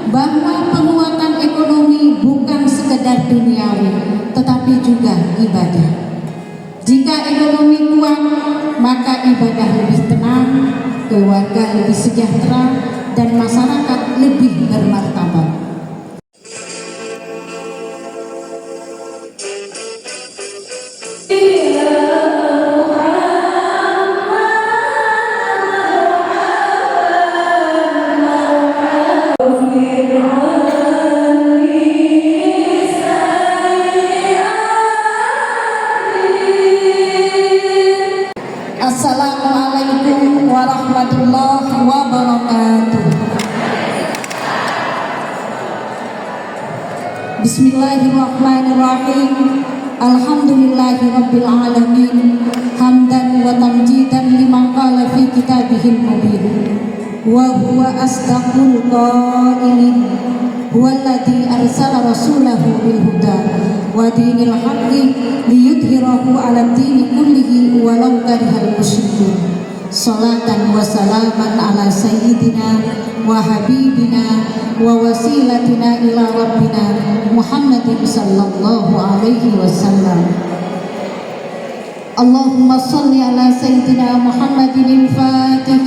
bahwa penguatan ekonomi bukan sekedar duniawi, tetapi juga ibadah. Jika ekonomi kuat, maka ibadah lebih tenang, keluarga lebih sejahtera, dan masyarakat lebih bermartabat. Assalamualaikum warahmatullahi wabarakatuh. Bismillahirrahmanirrahim. Alhamdulillahi rabbil alamin. Hamdan wa tamjidan liman qala fi kitabihil mubin. Wa huwa asdaqul qailin. Huwa alladzi arsala rasulahu bil huda wa dinil haqqi liyudhhirahu 'ala dini kullihi walau karihal musyrikun. Salatan wa salaman ala sayyidina wa habibina wa wasilatina ila rabbina Muhammadin sallallahu alaihi wasallam. Allahumma salli ala sayyidina Muhammadin al-Fatih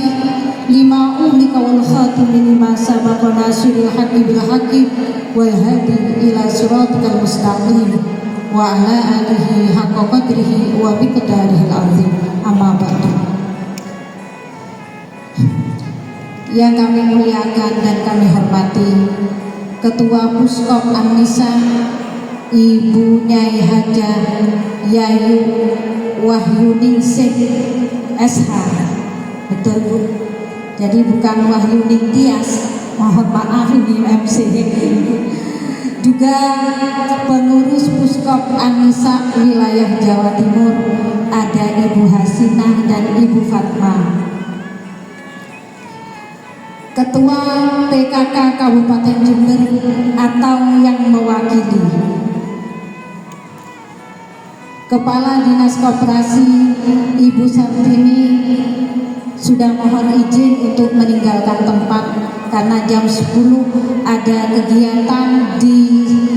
lima umlika wal khatim lima sabaqa nasiril haqqi bil haqqi wal hadi ila siratikal mustaqim wa ala alihi haqqa qadrihi wa biqdarihil azim. Amma ba'du. Yang kami muliakan dan kami hormati Ketua Puskop An-Nisa Ibu Nyai Haja Yayu Wahyuningsih SH. Betul Bu? Jadi bukan Wahyuning Tias, mohon maaf ini MC. Juga pengurus Puskop An-Nisa wilayah Jawa Timur, ada Ibu Hasinah dan Ibu Fatma. Ketua PKK Kabupaten Jember atau yang mewakili, Kepala Dinas Koperasi Ibu Sartini sudah mohon izin untuk meninggalkan tempat karena jam 10 ada kegiatan di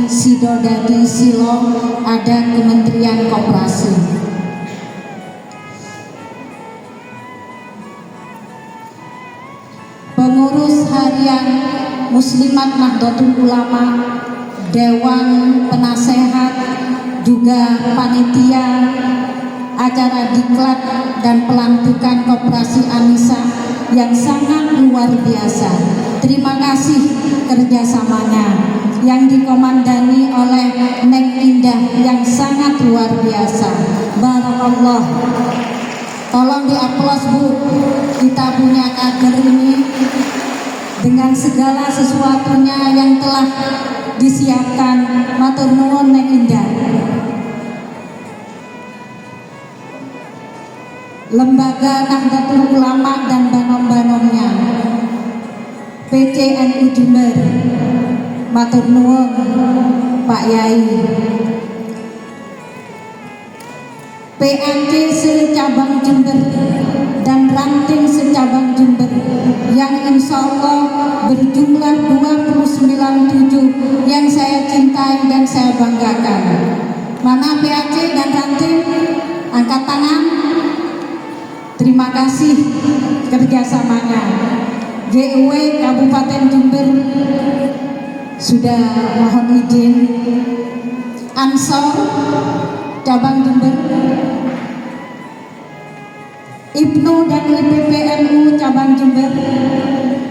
Sidodadi Silong, ada Kementerian Koperasi. Pengurus harian Muslimat Nahdlatul Ulama, Dewan Penasehat, juga panitia acara diklat dan pelantikan Koperasi An-Nisa yang sangat luar biasa. Terima kasih kerjasamanya yang dikomandani oleh Neng Indah yang sangat luar biasa. Barakallah. Tolong diaplaus Bu, kita punya kader ini dengan segala sesuatunya yang telah disiapkan. Matur nuwun Neng Indah. Lembaga Nahdlatul Ulama dan banom-banomnya, PCNU Jember, matur nuwun Pak Yai. PNC secabang Jember dan ranting secabang Jember yang insya Allah berjumlah 297 yang saya cintai dan saya banggakan. Mana PAC dan ranting? Angkat tangan. Terima kasih kerjasamanya. GUW Kabupaten Jember sudah mohon izin. Ansor cabang Jember, IPNU dan IPPNU cabang Jember,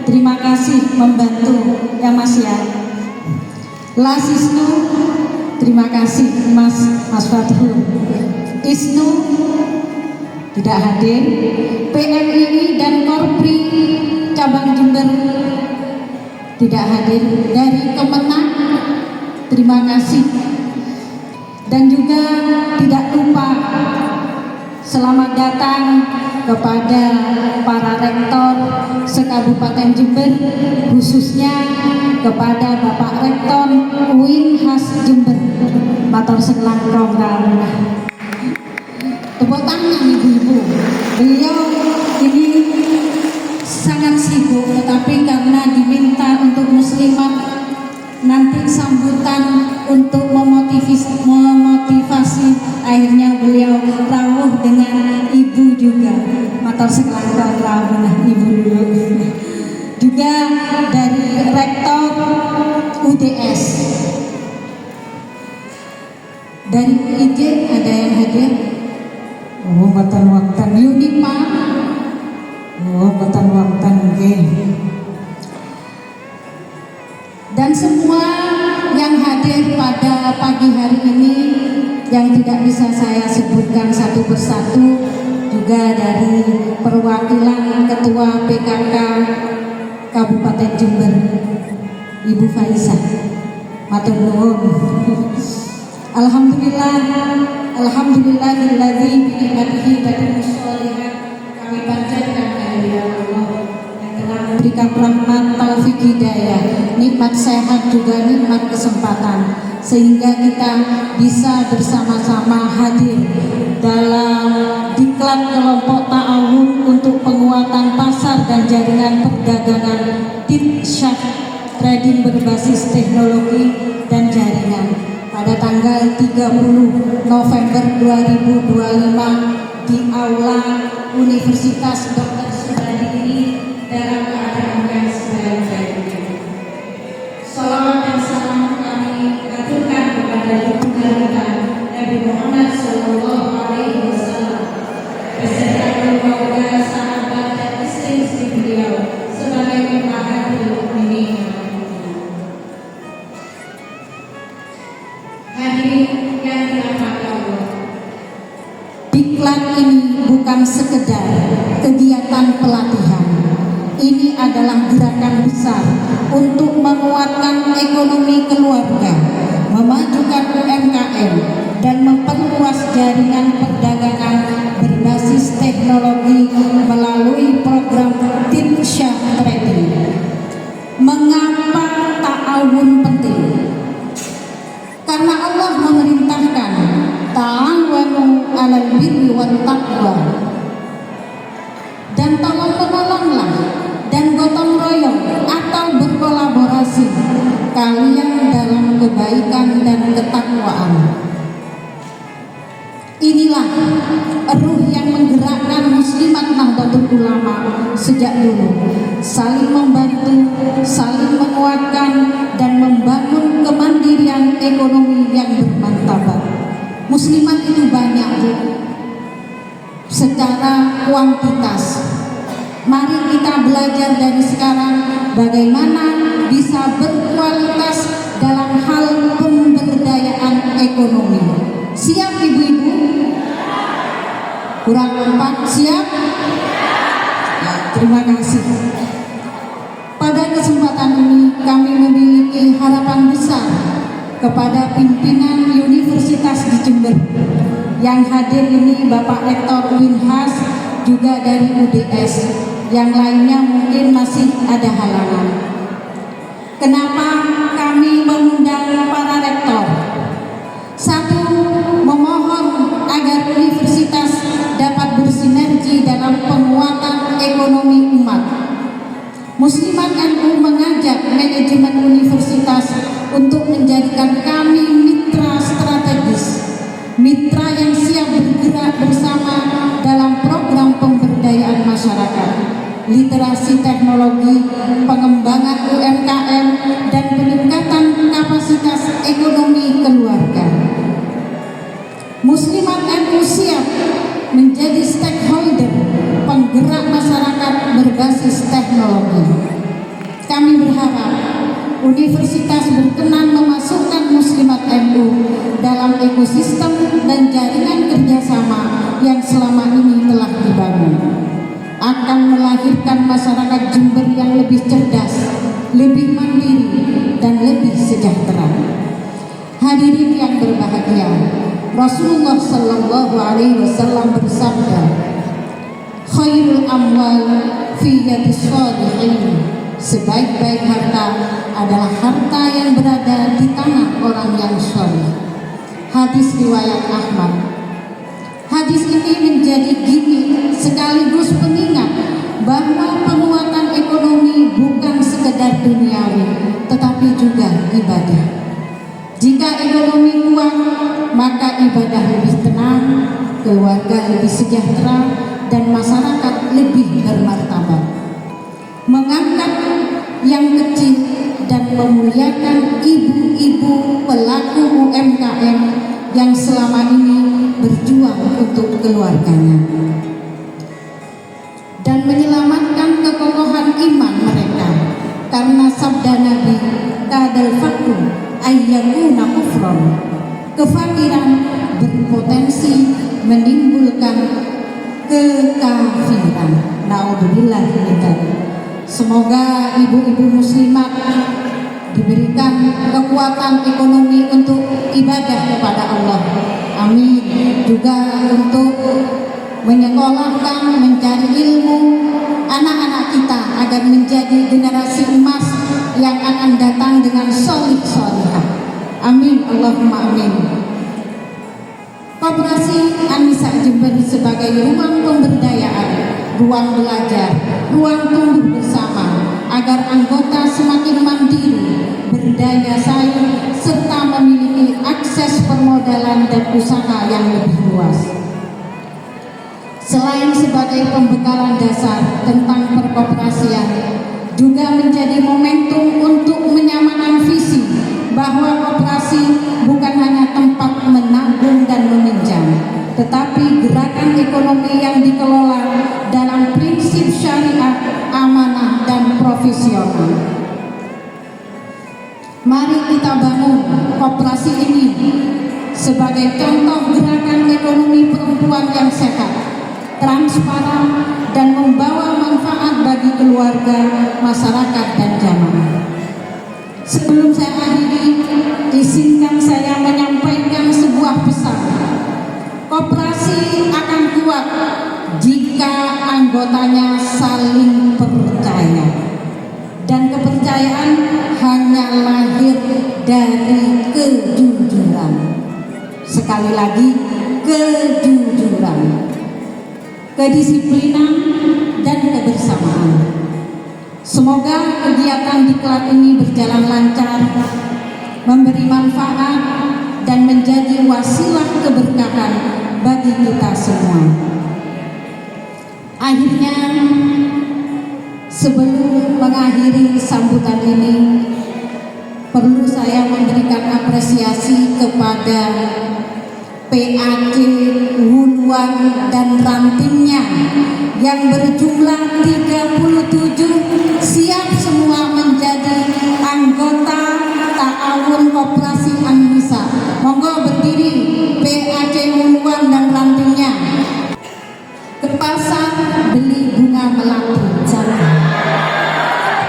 terima kasih membantu ya Mas ya. Lasisnu, terima kasih Mas Fathul. ISNU tidak hadir. PMII dan Korpri cabang Jember tidak hadir. Dari Kemenang, terima kasih. Dan juga tidak lupa selamat datang kepada para rektor se-Kabupaten Jember, khususnya kepada Bapak Rektor UIN Khas Jember. Matur sekelang program. Tepuk tangan ibu-ibu. Beliau ini sangat sibuk, tetapi karena diminta untuk muslimat kesempatan untuk memotivasi, akhirnya beliau rawuh dengan ibu juga. Matur sekalian rawuh nah ibu dulu. Juga dari Rektor UDS. Dari IJ ada yang hadir? Oh, batan waktan Yunipa. Oh, batan waktan oke. Dan semua yang hadir pada pagi hari ini yang tidak bisa saya sebutkan satu persatu, juga dari perwakilan Ketua PKK Kabupaten Jember, Ibu Faisah. Matur nuwun. Alhamdulillahilladzi bi ni'matihi tatimmu sholihat. Kami panjatkan kehadirat Allah yang telah memberikan rahmat, taufik, hidayah, nikmat sehat juga nikmat kesempatan, sehingga kita bisa bersama-sama hadir dalam diklat kelompok ta'awun untuk penguatan pasar dan jaringan perdagangan Tidsyah Trading berbasis teknologi dan jaringan pada tanggal 30 November 2025 di Aula Universitas Dr. Subandi ini dalam keadaan yang sebaik-baiknya. Salawat dan salam kami aturkan kepada Ibunda kita Nabi Muhammad Sallallahu Alaihi Wasallam beserta keluarga, sahabat dan istri-istri beliau sebagai ummahatul mukminin. Hadirin yang dirahmati Allah, diklat ini bukan sekedar kegiatan pelatihan. Ini adalah gerakan besar untuk menguatkan ekonomi keluarga, memajukan UMKM, dan memperluas jaringan perdagangan berbasis teknologi melalui program Tidsyah Trading. Mengapa ta'awun penting? Karena Allah memerintahkan ta'awanu 'alal birri wat taqwa, dan tolong-menolonglah dan gotong royong atau berkolaborasi kalian dalam kebaikan dan ketakwaan. Inilah ruh yang menggerakkan Muslimat Nahdlatul Ulama sejak dulu, saling membantu, saling menguatkan, dan membangun kemandirian ekonomi yang bermartabat. Muslimat itu banyak secara kuantitas. Mari kita belajar dari sekarang bagaimana bisa berkualitas dalam hal pemberdayaan ekonomi. Siap ibu-ibu? Kurang empat, siap? Ya, terima kasih. Pada kesempatan ini kami memiliki harapan besar kepada pimpinan Universitas di Jember. Yang hadir ini Bapak Rektor Winhas, juga dari UDS. Yang lainnya mungkin masih ada halangan. Kenapa kami mengundang para rektor? Satu, memohon agar universitas dapat bersinergi dalam penguatan ekonomi umat. Muslimat NU mengajak manajemen universitas untuk menjadikan kami mitra strategis, mitra yang siap bergerak bersama dalam program pemberdayaan masyarakat, literasi teknologi, pengembangan UMKM, dan peningkatan kapasitas ekonomi keluarga. Muslimat NU siap menjadi stakeholder penggerak masyarakat berbasis teknologi. Kami berharap universitas berkenan memasukkan Muslimat NU dalam ekosistem dan jaringan kerjasama yang selama ini telah dibangun. Akan melahirkan masyarakat Jember yang lebih cerdas, lebih mandiri, dan lebih sejahtera. Hadirin yang berbahagia, Rasulullah Sallallahu Alaihi Wasallam bersabda, khairul amwal fi yadis shalihin, sebaik-baik harta adalah harta yang berada di tangan orang yang saleh. Hadis riwayat Ahmad. Hadis ini menjadi gimmick sekaligus pengingat bahwa penguatan ekonomi bukan sekedar duniawi, tetapi juga ibadah. ekonomi kuat, maka ibadah lebih tenang, keluarga lebih sejahtera, dan masyarakat lebih bermartabat. Mengangkat yang kecil dan memuliakan ibu-ibu pelaku UMKM yang selama ini berjuang untuk keluarganya, dan menyelamatkan kekokohan iman mereka, karena sabda Nabi, kadal fakru ayyakuna kufron, kefakiran berpotensi menimbulkan kekafiran. Naudzubillah min dzalik. Semoga ibu-ibu muslimat diberikan kekuatan ekonomi untuk ibadah kepada Allah. Amin. Juga untuk menyekolahkan, mencari ilmu anak-anak kita agar menjadi generasi emas yang akan datang dengan solih-solihah. Amin. Allahumma amin. Koperasi An-Nisa Jember sebagai ruang pemberdayaan, ruang belajar, ruang tumbuh bersama agar anggota semakin mandiri, berdaya saing, serta memiliki akses permodalan dan usaha yang lebih luas. Selain sebagai pembekalan dasar tentang perkoperasian, juga menjadi momentum untuk menyamakan visi bahwa koperasi bukan hanya tempat menabung dan meminjam, tetapi gerakan ekonomi yang dikelola dalam prinsip syariat, amanah, dan profesional. Mari kita bangun koperasi ini sebagai contoh gerakan ekonomi perempuan yang sehat, transparan, dan membawa manfaat bagi keluarga, masyarakat, dan jamaah. Sebelum saya akhiri, izinkan saya menyampaikan sebuah pesan. Koperasi akan kuat jika anggotanya saling percaya, dan kepercayaan hanya lahir dari kejujuran. Sekali lagi, kejujuran, kedisiplinan, dan kebersamaan. Semoga kegiatan diklat ini berjalan lancar, memberi manfaat, dan menjadi wasilah keberkahan bagi kita semua. Akhirnya, sebelum mengakhiri sambutan ini, perlu saya memberikan apresiasi kepada PAC Wuluan dan rantingnya yang berjumlah 37 siap semua menjadi anggota Ta'awun Koperasi An-Nisa. Monggo berdiri PAC Wuluan dan rantingnya. Ke pasar beli bunga melati cantik,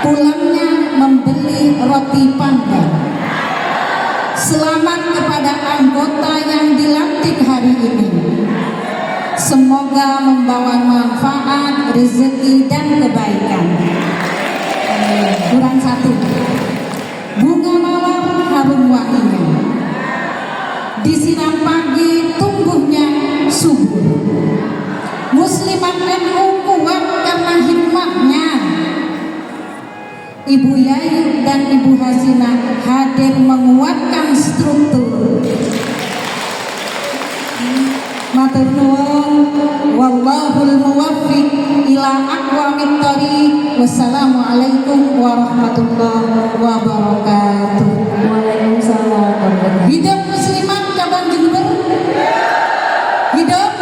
pulangnya membeli roti panggang. Selamat kepada anggota yang dilantik hari ini. Semoga membawa manfaat, rezeki, dan kebaikan. Kurang satu. Bunga mawar harum wanginya, disiram pagi tumbuhnya subur. Muslimat NU kuat karena hikmahnya. Ibu Yayu dan Ibu Hasina hadir menguatkan struktur. Matur nuwun, wallahul muwaffiq ila aqwamit thoriq. Wassalamualaikum warahmatullahi wabarakatuh. Waalaikumsalam warahmatullahi wabarakatuh. Hidup muslimat cabang Jember. Hidup.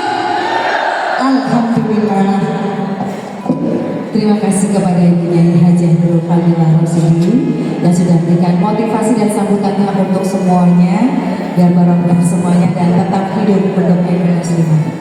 Alhamdulillah. Terima kasih kepada Ibu Nyai Hajah Nurul Fadilah Rosidi yang sudah memberikan motivasi dan sambutannya untuk semuanya, dan barokah semuanya, dan tetap hidup berdoa muslimah.